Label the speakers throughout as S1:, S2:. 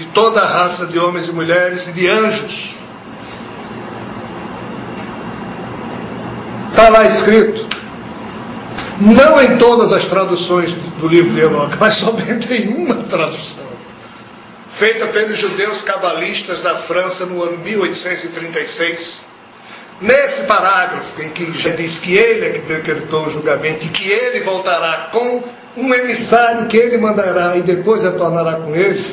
S1: de toda a raça de homens e mulheres e de anjos. Está lá escrito, não em todas as traduções do livro de Enoque, mas somente em uma tradução, feita pelos judeus cabalistas da França no ano 1836. Nesse parágrafo em que já diz que ele é que decretou o julgamento e que ele voltará com um emissário que ele mandará e depois retornará com ele,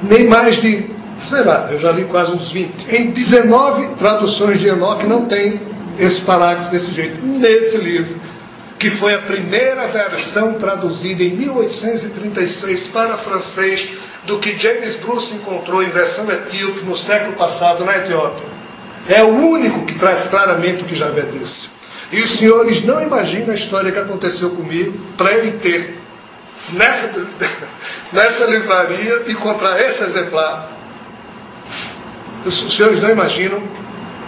S1: nem mais de, sei lá, eu já li quase uns 20. Em 19 traduções de Enoque não tem esse parágrafo desse jeito. Nesse livro, que foi a primeira versão traduzida em 1836 para francês do que James Bruce encontrou em versão etíope no século passado na Etiópia. É o único que traz claramente o que Javé disse. E os senhores não imaginam a história que aconteceu comigo para ele ter nessa livraria encontrar esse exemplar. Os senhores não imaginam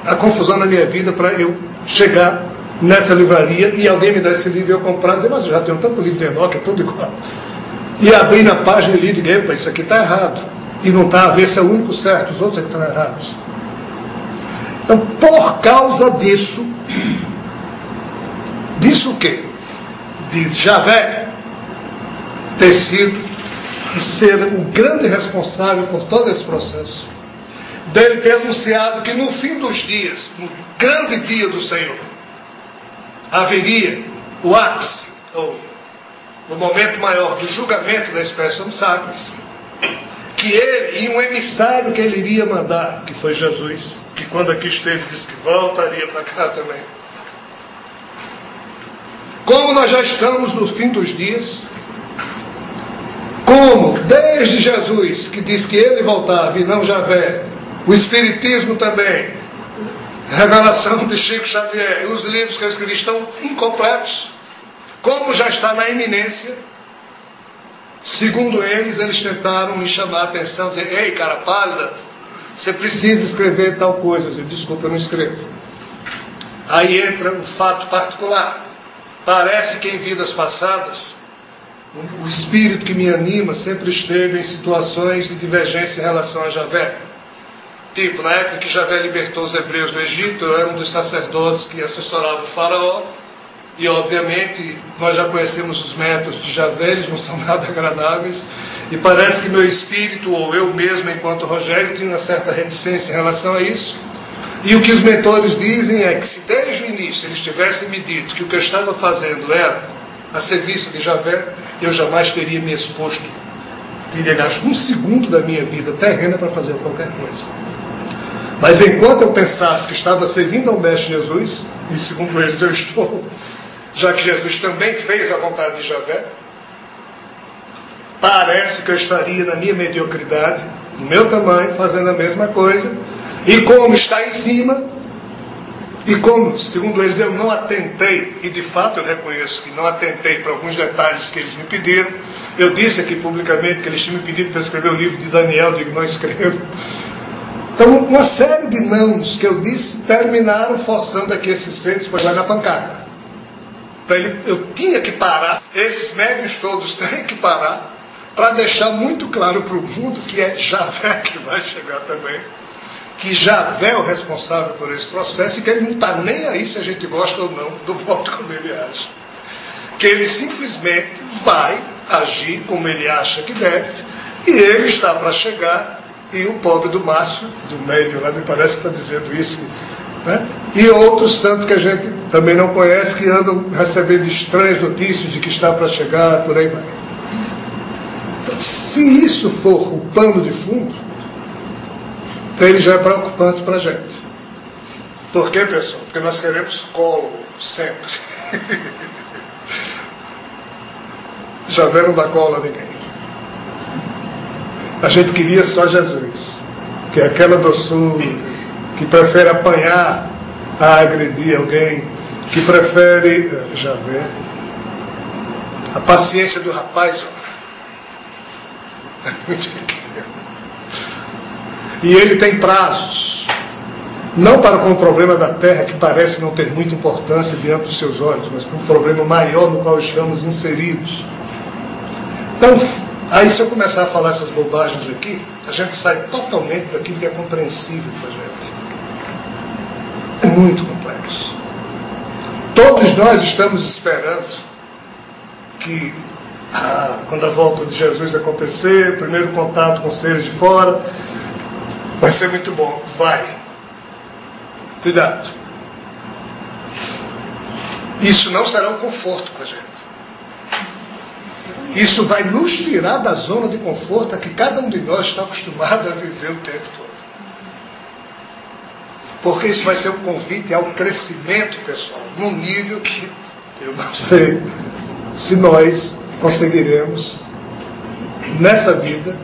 S1: a confusão na minha vida para eu chegar nessa livraria e alguém me dar esse livro e eu comprar e dizer, mas eu já tenho tanto livro de Enoque, é tudo igual. E abrir na página e li, digo, epa, isso aqui está errado. E não está a ver se é o único certo, os outros é que estão errados. Então, por causa disso o quê? De Javé ter sido e ser o grande responsável por todo esse processo, dele ter anunciado que no fim dos dias, no grande dia do Senhor, haveria o ápice, ou o momento maior do julgamento da espécie Homo sapiens, que ele e um emissário que ele iria mandar, que foi Jesus, que quando aqui esteve disse que voltaria para cá também. Como nós já estamos no fim dos dias, como desde Jesus, que diz que ele voltava e não Javé, o Espiritismo também, a revelação de Chico Xavier e os livros que eu escrevi estão incompletos, como já está na iminência, segundo eles tentaram me chamar a atenção, dizer, ei, cara pálida, você precisa escrever tal coisa. Eu disse, desculpa, eu não escrevo. Aí entra um fato particular. Parece que em vidas passadas, o espírito que me anima sempre esteve em situações de divergência em relação a Javé. Tipo, na época que Javé libertou os hebreus do Egito, eu era um dos sacerdotes que assessorava o faraó. E, obviamente, nós já conhecemos os métodos de Javé, eles não são nada agradáveis. E parece que meu espírito, ou eu mesmo, enquanto Rogério, tinha uma certa reticência em relação a isso. E o que os mentores dizem é que se desde o início eles tivessem me dito que o que eu estava fazendo era a serviço de Javé, eu jamais teria me exposto. Teria gasto um segundo da minha vida terrena para fazer qualquer coisa. Mas enquanto eu pensasse que estava servindo ao Mestre Jesus, e segundo eles eu estou, já que Jesus também fez a vontade de Javé, parece que eu estaria na minha mediocridade, no meu tamanho, fazendo a mesma coisa, e como está em cima, e como, segundo eles, eu não atentei, e de fato eu reconheço que não atentei para alguns detalhes que eles me pediram. Eu disse aqui publicamente que eles tinham me pedido para escrever o livro de Daniel, digo, não escrevo. Então, uma série de nãos que eu disse terminaram forçando aqui esses seres, depois vai na pancada. Eu tinha que parar, esses médiuns todos têm que parar, para deixar muito claro para o mundo que é Javé que vai chegar também, que Javé é o responsável por esse processo e que ele não está nem aí se a gente gosta ou não do modo como ele age. Que ele simplesmente vai agir como ele acha que deve e ele está para chegar e o pobre do Márcio, do médium lá, me parece que está dizendo isso, né? E outros tantos que a gente também não conhece que andam recebendo estranhas notícias de que está para chegar, por aí vai. Então, se isso for o pano de fundo, ele já é preocupante para a gente. Por quê, pessoal? Porque nós queremos colo sempre. Javé não dá colo a ninguém. A gente queria só Jesus, que é aquela doçura, que prefere apanhar a agredir alguém, que prefere Javé. A paciência do rapaz é muito pequena. E ele tem prazos, não para com o problema da terra, que parece não ter muita importância diante dos seus olhos, mas para um problema maior no qual estamos inseridos. Então, Aí, se eu começar a falar essas bobagens aqui, a gente sai totalmente daquilo que é compreensível para a gente. É muito complexo. Todos nós estamos esperando que, quando a volta de Jesus acontecer, o primeiro contato com seres de fora, vai ser muito bom. Vai. Cuidado. Isso não será um conforto para a gente. Isso vai nos tirar da zona de conforto a que cada um de nós está acostumado a viver o tempo todo. Porque isso vai ser um convite ao crescimento pessoal, num nível que eu não sei se nós conseguiremos, nessa vida,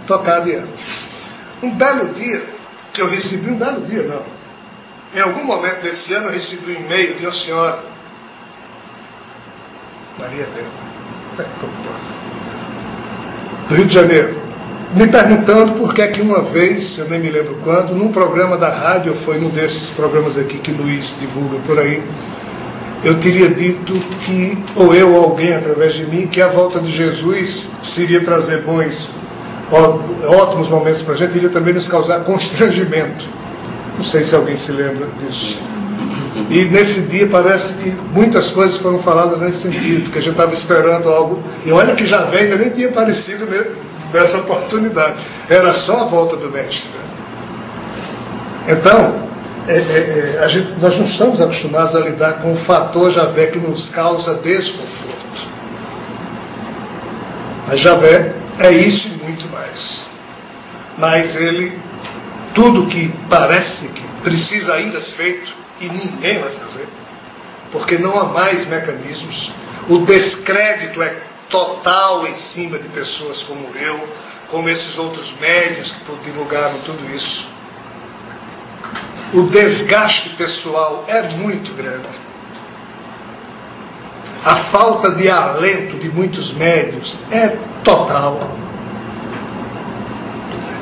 S1: tocar adiante. Um belo dia, que eu recebi, em algum momento desse ano eu recebi um e-mail de uma senhora, Maria Helena, do Rio de Janeiro, me perguntando por que é que uma vez, eu nem me lembro quando, num programa da rádio, ou foi num desses programas aqui que Luiz divulga por aí, eu teria dito que, ou eu ou alguém através de mim, que a volta de Jesus seria trazer ótimos momentos para a gente, iria também nos causar constrangimento. Não sei se alguém se lembra disso. E nesse dia parece que muitas coisas foram faladas nesse sentido, que a gente estava esperando algo, e olha que Javé ainda nem tinha aparecido nessa oportunidade, era só a volta do Mestre. Então, nós não estamos acostumados a lidar com o fator Javé que nos causa desconforto. Mas Javé é isso e muito mais. Mas ele, tudo que parece que precisa ainda ser feito, e ninguém vai fazer, porque não há mais mecanismos. O descrédito é total em cima de pessoas como eu, como esses outros médios que divulgaram tudo isso. O desgaste pessoal é muito grande. A falta de alento de muitos médios é total.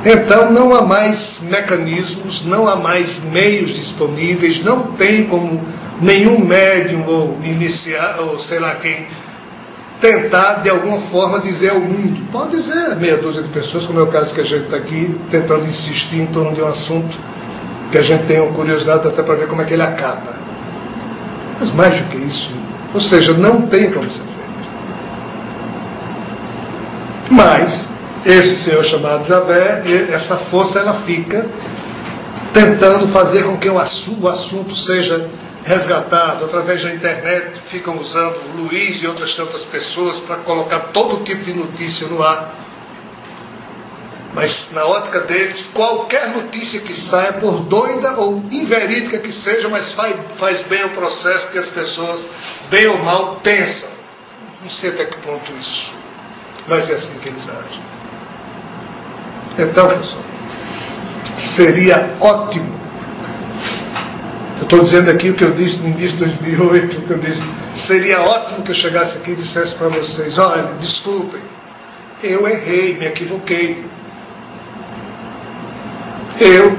S1: Então não há mais mecanismos, não há mais meios disponíveis, não tem como nenhum médium ou iniciar, ou sei lá quem, tentar de alguma forma dizer ao mundo. Pode dizer meia dúzia de pessoas, como é o caso que a gente está aqui, tentando insistir em torno de um assunto que a gente tem uma curiosidade até para ver como é que ele acaba. Mas mais do que isso, ou seja, não tem como ser feito. Mas esse senhor chamado Javé, essa força ela fica tentando fazer com que o assunto seja resgatado. Através da internet ficam usando o Luiz e outras tantas pessoas para colocar todo tipo de notícia no ar. Mas na ótica deles, qualquer notícia que saia, por doida ou inverídica que seja, mas faz bem o processo, porque as pessoas, bem ou mal, pensam. Não sei até que ponto isso, mas é assim que eles agem. Então, pessoal, seria ótimo. Eu estou dizendo aqui o que eu disse no início de 2008, o que eu disse. Seria ótimo que eu chegasse aqui e dissesse para vocês: olha, desculpem, eu errei, me equivoquei.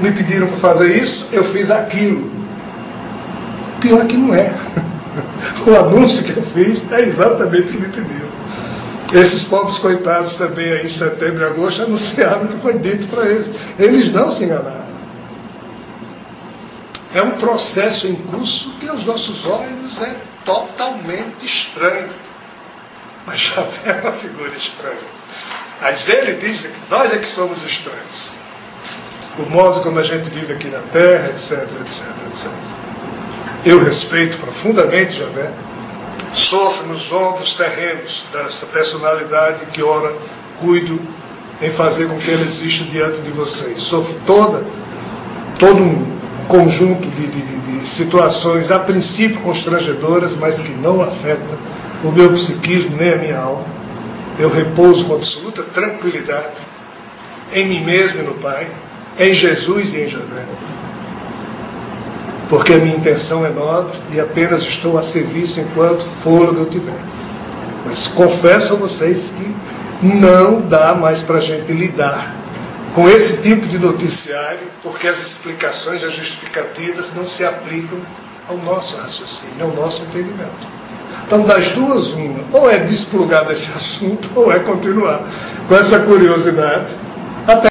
S1: Me pediram para fazer isso, eu fiz aquilo. O pior é que não é. O anúncio que eu fiz é exatamente o que me pediram. Esses pobres coitados também aí em setembro e agosto anunciaram o que foi dito para eles. Eles não se enganaram. É um processo em curso que aos nossos olhos é totalmente estranho. Mas Javé é uma figura estranha. Mas ele diz que nós é que somos estranhos. O modo como a gente vive aqui na Terra, etc, etc, etc. Eu respeito profundamente Javé. Sofro nos ombros terrenos dessa personalidade que ora cuido em fazer com que ele exista diante de vocês. Sofro todo um conjunto de situações, a princípio constrangedoras, mas que não afetam o meu psiquismo nem a minha alma. Eu repouso com absoluta tranquilidade em mim mesmo e no Pai, em Jesus e em Javé. Porque a minha intenção é nobre e apenas estou a serviço enquanto fôlego eu tiver. Mas confesso a vocês que não dá mais para a gente lidar com esse tipo de noticiário, porque as explicações, as justificativas não se aplicam ao nosso raciocínio, ao nosso entendimento. Então, das duas, uma, ou é desplugar desse assunto, ou é continuar com essa curiosidade, até